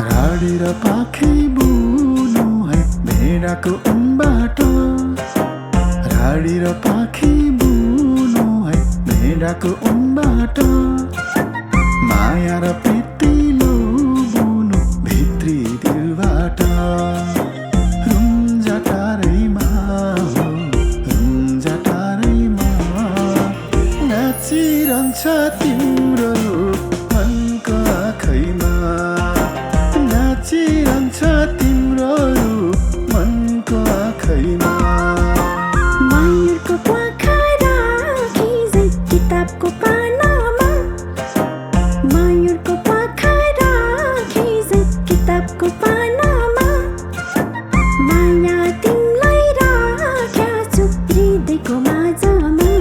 राडी र पाखै बुनु है भेडाको उनबाट राडी र पाखै बुनु है भेडाको उनबाट माया र प्रीतिलो बुनु भित्री दिलबाट रुन्जा टारैमा हो रुन्जा टारैमा नाचिरहन्छ तिम्रो रूप मनको आँखैमा नाचिरहन्छ तिम्रो रूप मनको आँखैमा मयूरको पाखा राखी किताबको पानामा मयूरको पाखा राखी किताबको पानामा माया तिमीलाई राख्या छु हृदयको माझमा